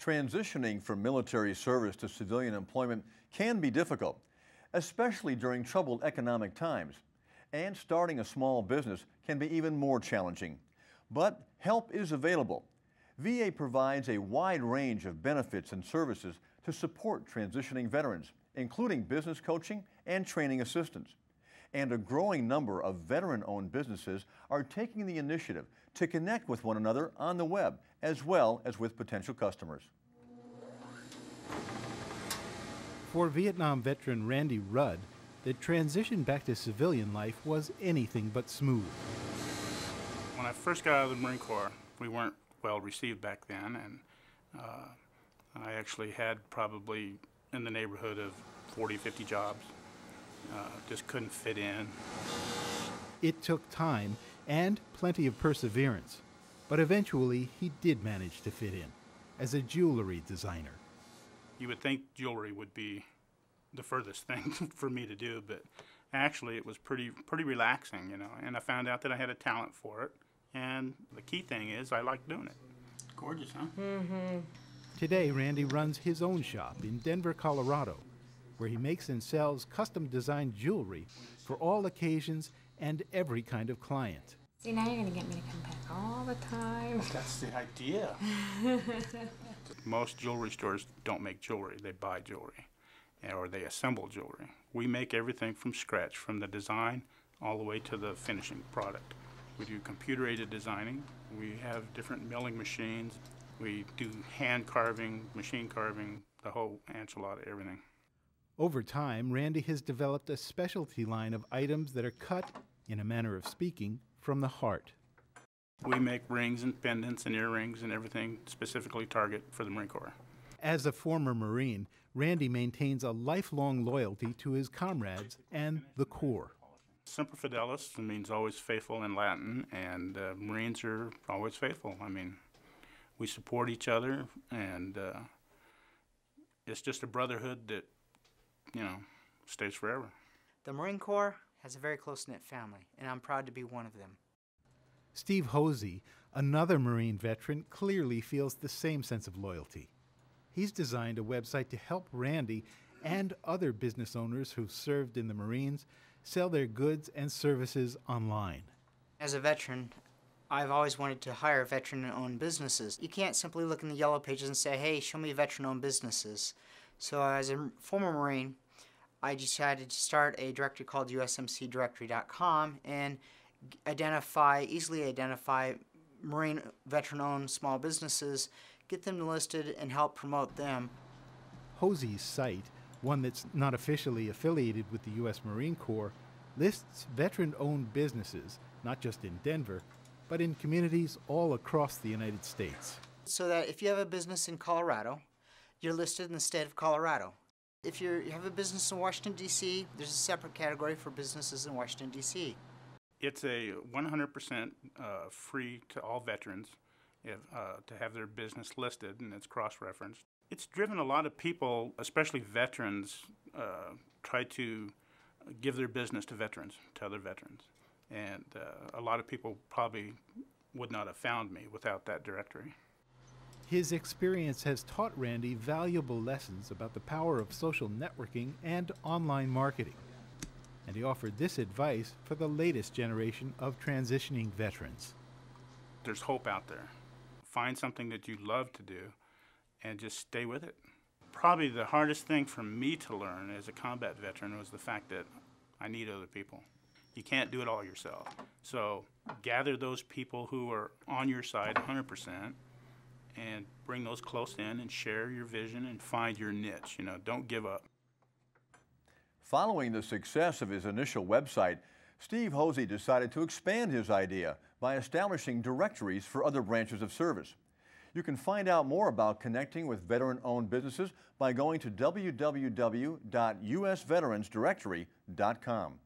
Transitioning from military service to civilian employment can be difficult, especially during troubled economic times. And starting a small business can be even more challenging. But help is available. VA provides a wide range of benefits and services to support transitioning veterans, including business coaching and training assistance. And a growing number of veteran-owned businesses are taking the initiative to connect with one another on the web, as well as with potential customers. For Vietnam veteran Randy Rudd, the transition back to civilian life was anything but smooth. When I first got out of the Marine Corps, we weren't well received back then, and I actually had probably in the neighborhood of 40, 50 jobs. Just couldn't fit in. It took time and plenty of perseverance, but eventually he did manage to fit in as a jewelry designer. You would think jewelry would be the furthest thing for me to do, but actually it was pretty relaxing, you know, and I found out that I had a talent for it, and the key thing is I like doing it. Gorgeous, huh? Mm-hmm. Today, Randy runs his own shop in Denver, Colorado, where he makes and sells custom-designed jewelry for all occasions and every kind of client. See, now you're going to get me to come back all the time. That's the idea. Most jewelry stores don't make jewelry, they buy jewelry, or they assemble jewelry. We make everything from scratch, from the design all the way to the finishing product. We do computer-aided designing. We have different milling machines. We do hand carving, machine carving, the whole enchilada, everything. Over time, Randy has developed a specialty line of items that are cut, in a manner of speaking, from the heart. We make rings and pendants and earrings and everything specifically target for the Marine Corps. As a former Marine, Randy maintains a lifelong loyalty to his comrades and the Corps. Semper Fidelis means always faithful in Latin, and Marines are always faithful. I mean, we support each other, and it's just a brotherhood that, you know, stays forever. The Marine Corps has a very close-knit family, and I'm proud to be one of them. Steve HOSIE, another Marine veteran, clearly feels the same sense of loyalty. He's designed a website to help Randy and other business owners who've served in the Marines sell their goods and services online. As a veteran, I've always wanted to hire veteran-owned businesses. You can't simply look in the yellow pages and say, hey, show me veteran-owned businesses. So as a former Marine, I decided to start a directory called usmcdirectory.com and easily identify Marine veteran-owned small businesses, get them listed, and help promote them. HOSIE's site, one that's not officially affiliated with the U.S. Marine Corps, lists veteran-owned businesses, not just in Denver, but in communities all across the United States. So that if you have a business in Colorado, you're listed in the state of Colorado. If you have a business in Washington, D.C., there's a separate category for businesses in Washington, D.C. It's a 100% free to all veterans to have their business listed, and it's cross-referenced. It's driven a lot of people, especially veterans, try to give their business to veterans, to other veterans. And a lot of people probably would not have found me without that directory. His experience has taught Randy valuable lessons about the power of social networking and online marketing. And he offered this advice for the latest generation of transitioning veterans. There's hope out there. Find something that you love to do and just stay with it. Probably the hardest thing for me to learn as a combat veteran was the fact that I need other people. You can't do it all yourself. So gather those people who are on your side 100% and bring those close in and share your vision and find your niche. You know, don't give up. Following the success of his initial website, Steve HOSIE decided to expand his idea by establishing directories for other branches of service. You can find out more about connecting with veteran-owned businesses by going to www.usveteransdirectory.com.